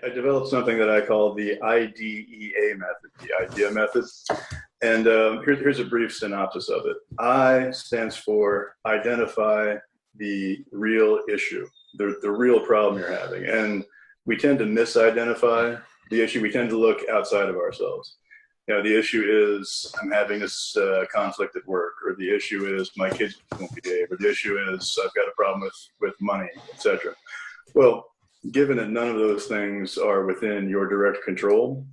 I developed something that I call the IDEA method, the IDEA method. And here's a brief synopsis of it. I stands for identify the real issue, the real problem you're having. And we tend to misidentify the issue. We tend to look outside of ourselves. You know, the issue is I'm having this conflict at work, or the issue is my kids won't behave, or the issue is I've got a problem with money, etc. Well, given that none of those things are within your direct control,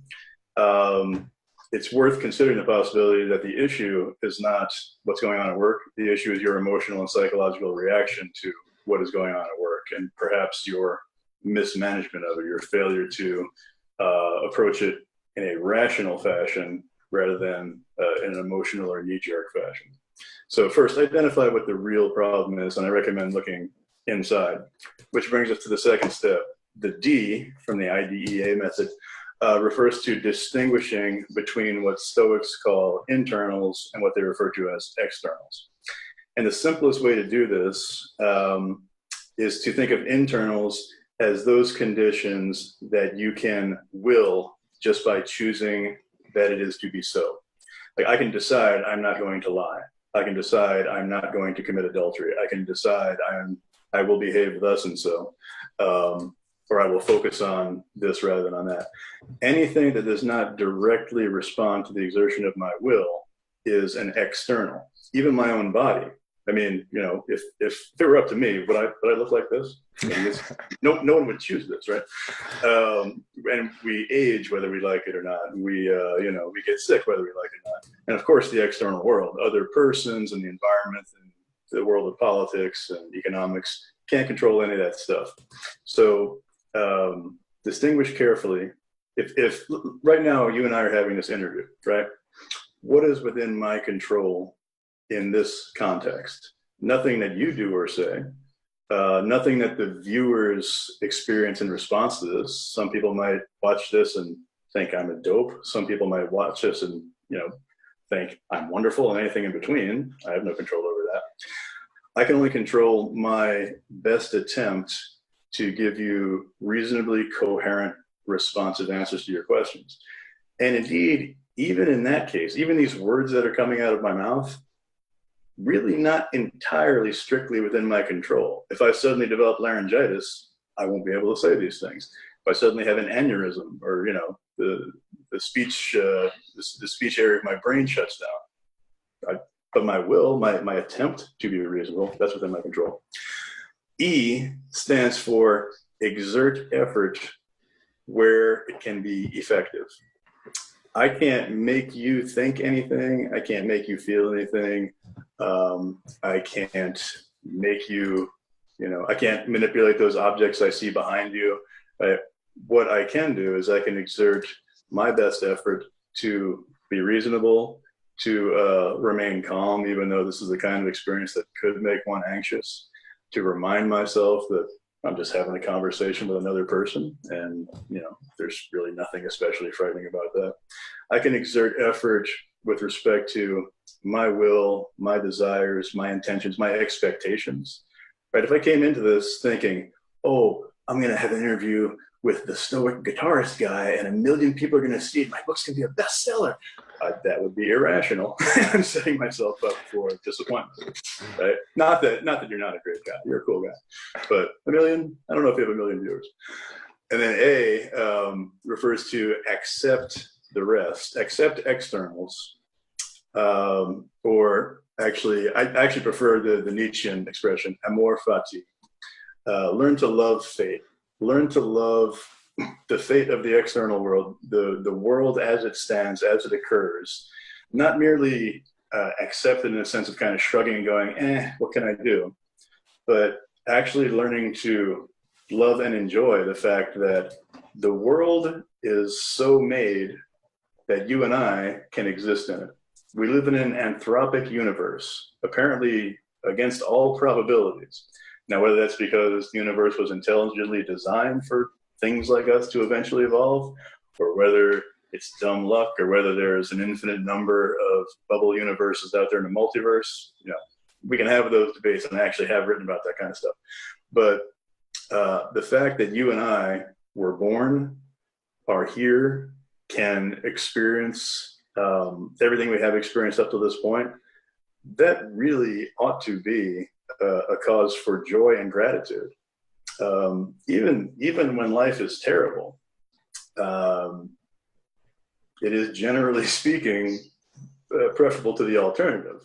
it's worth considering the possibility that the issue is not what's going on at work. The issue is your emotional and psychological reaction to what is going on at work, and perhaps your mismanagement of it, your failure to approach it in a rational fashion rather than in an emotional or knee-jerk fashion. So first, identify what the real problem is, and I recommend looking inside, which brings us to the second step. The D from the IDEA method refers to distinguishing between what Stoics call internals and what they refer to as externals. And the simplest way to do this is to think of internals as those conditions that you can will just by choosing that it is to be so. Like, I can decide I'm not going to lie. I can decide I'm not going to commit adultery. I can decide I will behave thus and so, or I will focus on this rather than on that. Anything that does not directly respond to the exertion of my will is an external. Even my own body. I mean, you know, if it were up to me, would I look like this? I mean, no one would choose this, right? And we age whether we like it or not. We get sick whether we like it or not. And of course, the external world, other persons and the environment and the world of politics and economics can't control any of that stuff. So distinguish carefully. If right now you and I are having this interview, right? What is within my control in this context? Nothing that you do or say, nothing that the viewers experience in response to this. Some people might watch this and think I'm a dope. Some people might watch this and, you know, think I'm wonderful, and anything in between. I have no control over that. I can only control my best attempt to give you reasonably coherent, responsive answers to your questions. And indeed, even in that case, even these words that are coming out of my mouth, really not entirely strictly within my control. If I suddenly develop laryngitis, I won't be able to say these things. If I suddenly have an aneurysm, or, you know, the speech area of my brain shuts down. But my will, my attempt to be reasonable, that's within my control. E stands for exert effort where it can be effective. I can't make you think anything. I can't make you feel anything. I can't make you, you know, I can't manipulate those objects I see behind you. What I can do is I can exert my best effort to be reasonable, to remain calm, even though this is the kind of experience that could make one anxious, to remind myself that I'm just having a conversation with another person, and, you know, there's really nothing especially frightening about that. I can exert effort with respect to my will, my desires, my intentions, my expectations. Right? If I came into this thinking, oh, I'm going to have an interview with the Stoic guitarist guy, and 1 million people are going to see it, my book's going to be a bestseller, that would be irrational. I'm setting myself up for disappointment. Right? Not that you're not a great guy. You're a cool guy. But 1 million, I don't know if you have 1 million viewers. And then A refers to accept the rest, accept externals, or actually, I actually prefer the Nietzschean expression, amor fati. Learn to love fate. Learn to love the fate of the external world, the world as it stands, as it occurs, not merely accept it in a sense of kind of shrugging and going, what can I do? But actually learning to love and enjoy the fact that the world is so made that you and I can exist in it. We live in an anthropic universe, apparently against all probabilities. Now, whether that's because the universe was intelligently designed for things like us to eventually evolve, or whether it's dumb luck, or whether there's an infinite number of bubble universes out there in the multiverse, you know, we can have those debates, and I actually have written about that kind of stuff. But the fact that you and I we're born, are here, can experience everything we have experienced up to this point, that really ought to be a cause for joy and gratitude. Even when life is terrible, it is generally speaking preferable to the alternative.